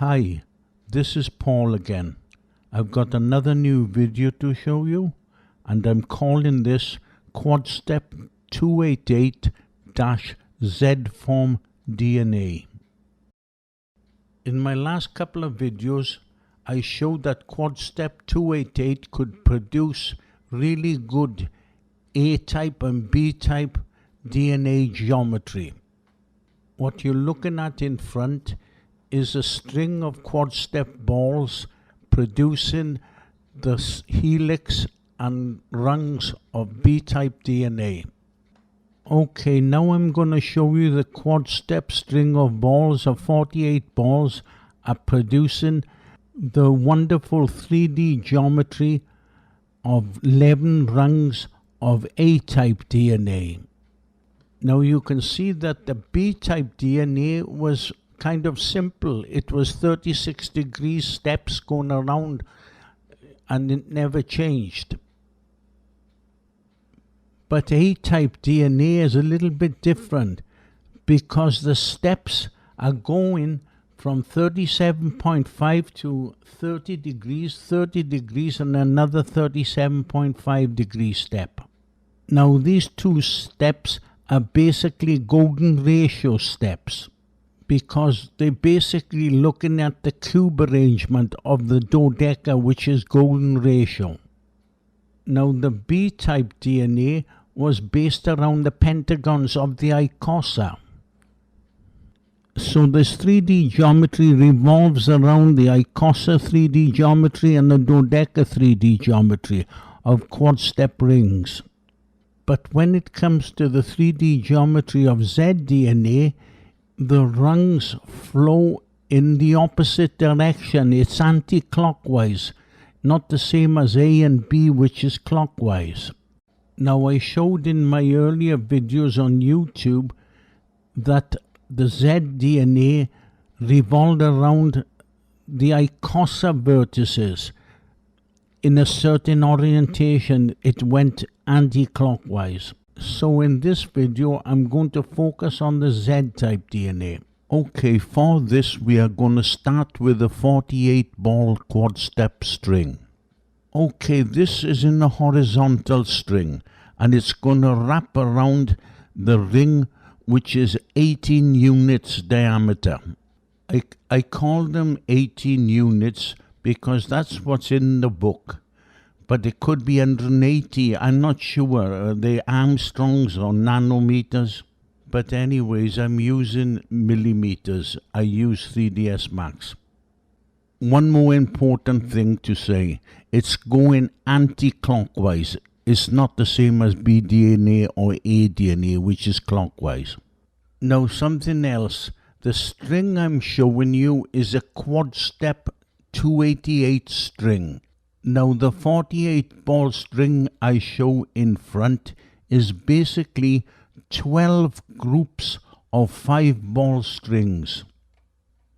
Hi, this is Paul again. I've got another new video to show you, and I'm calling this Quad Step 288-Z Form DNA. In my last couple of videos, I showed that Quad Step 288 could produce really good A-type and B-type DNA geometry. What you're looking at in front is a string of quad step balls producing the helix and rungs of B-type DNA. Okay, now I'm going to show you the quad step string of balls of 48 balls are producing the wonderful 3D geometry of 11 rungs of A-type DNA. Now you can see that the B-type DNA was kind of simple. It was 36 degree steps going around and it never changed. But A-type DNA is a little bit different because the steps are going from 37.5 to 30 degrees and another 37.5 degree step. Now these two steps are basically golden ratio steps, because they're basically looking at the cube arrangement of the dodeca, which is golden ratio. Now the B-type DNA was based around the pentagons of the icosa. So this 3D geometry revolves around the icosa 3D geometry and the dodeca 3D geometry of quad step rings. But when it comes to the 3D geometry of Z-DNA, the rungs flow in the opposite direction. It's anti-clockwise, not the same as A and B, which is clockwise. Now I showed in my earlier videos on YouTube that the Z-DNA revolved around the icosa vertices. In a certain orientation, it went anti-clockwise. So in this video, I'm going to focus on the Z-type DNA. Okay, for this we are going to start with a 48 ball quad step string. Okay, this is in a horizontal string and it's going to wrap around the ring, which is 18 units diameter. I call them 18 units because that's what's in the book. But it could be 180, I'm not sure. Are they Armstrongs or nanometers? But anyways, I'm using millimeters. I use 3ds Max. One more important thing to say. It's going anti-clockwise. It's not the same as BDNA or ADNA, which is clockwise. Now something else. The string I'm showing you is a quad step 288 string. Now the 48 ball string I show in front is basically 12 groups of 5 ball strings.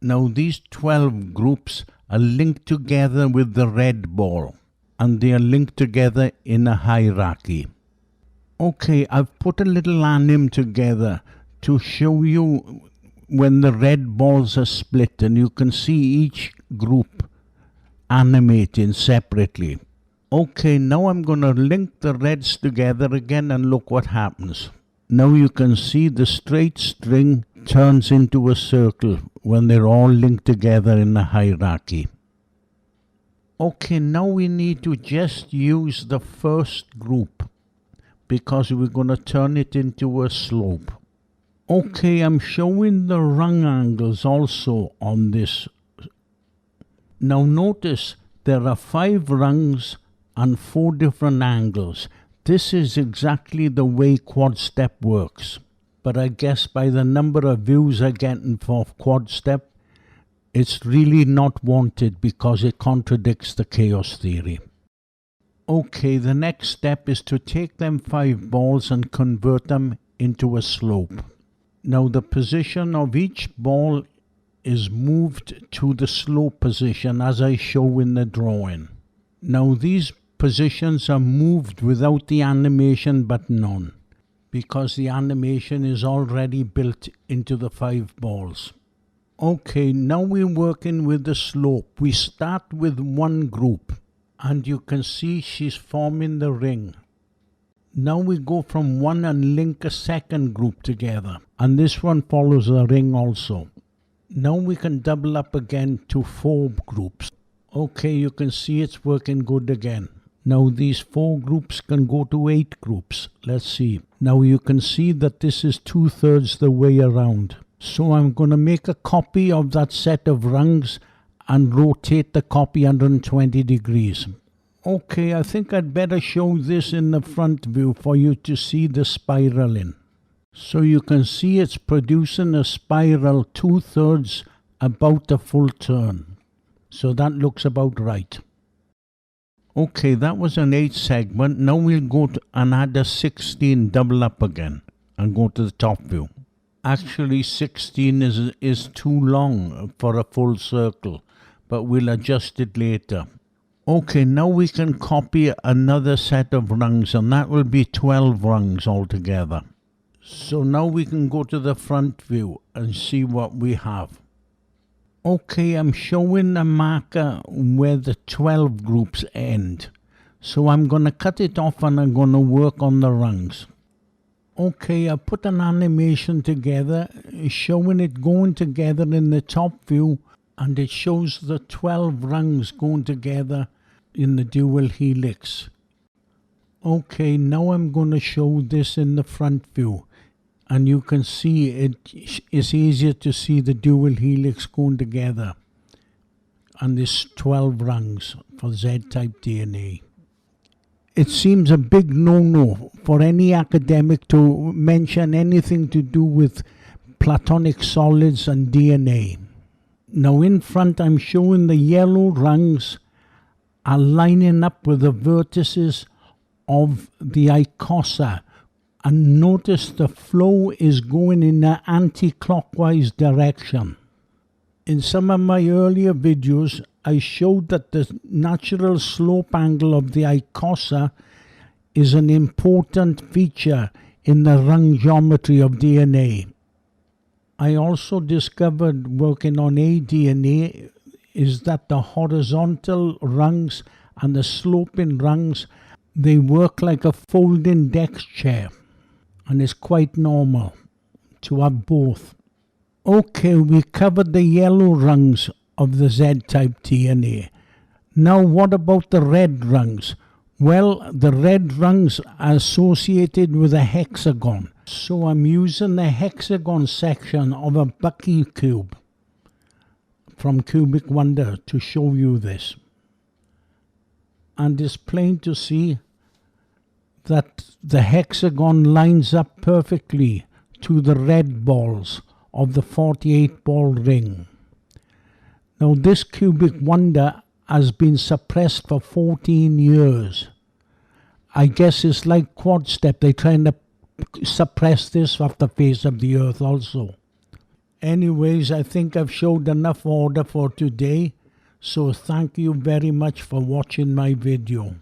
Now these 12 groups are linked together with the red ball, and they are linked together in a hierarchy. Okay, I've put a little anim together to show you when the red balls are split, and you can see each group animating separately. Okay, now I'm going to link the reds together again and look what happens. Now you can see the straight string turns into a circle when they're all linked together in a hierarchy. Okay, now we need to just use the first group because we're going to turn it into a slope. Okay, I'm showing the rung angles also on this. Now notice there are 5 rungs and 4 different angles. This is exactly the way quad step works. But I guess by the number of views I'm getting for quad step, it's really not wanted because it contradicts the chaos theory. Okay, the next step is to take them 5 balls and convert them into a slope. Now the position of each ball is moved to the slope position as I show in the drawing. Now these positions are moved without the animation button on because the animation is already built into the 5 balls. Okay, now we're working with the slope. We start with one group, and you can see she's forming the ring. Now we go from one and link a second group together, and this one follows the ring also. Now we can double up again to 4 groups. Okay, you can see it's working good again. Now these 4 groups can go to 8 groups. Let's see. Now you can see that this is 2/3 the way around. So I'm going to make a copy of that set of rungs and rotate the copy 120 degrees. Okay, I think I'd better show this in the front view for you to see the spiraling. So you can see it's producing a spiral 2/3 about a full turn. So that looks about right. Okay, that was an 8 segment. Now we'll go and add a 16 double up again and go to the top view. Actually 16 is too long for a full circle, but we'll adjust it later. Okay, now we can copy another set of rungs, and that will be 12 rungs altogether. So now we can go to the front view and see what we have. Okay, I'm showing a marker where the 12 groups end. So I'm going to cut it off and I'm going to work on the rungs. Okay, I put an animation together showing it going together in the top view, and it shows the 12 rungs going together in the dual helix. Okay, now I'm going to show this in the front view, and you can see it's easier to see the dual helix going together, and there's 12 rungs for Z-type DNA. It seems a big no-no for any academic to mention anything to do with platonic solids and DNA. Now in front I'm showing the yellow rungs are lining up with the vertices of the icosa, and notice the flow is going in an anti-clockwise direction. In some of my earlier videos I showed that the natural slope angle of the icosa is an important feature in the rung geometry of DNA. I also discovered, working on aDNA, is that the horizontal rungs and the sloping rungs, they work like a folding deck chair, and it's quite normal to have both. Okay, we covered the yellow rungs of the Z-type DNA. Now what about the red rungs? Well, the red rungs are associated with a hexagon. So I'm using the hexagon section of a Bucky cube from Cubic Wonder to show you this. And it's plain to see that the hexagon lines up perfectly to the red balls of the 48 ball ring. Now this Cubic Wonder has been suppressed for 14 years. I guess it's like quad step, they're trying to suppress this off the face of the earth also. Anyways, I think I've showed enough order for today, so thank you very much for watching my video.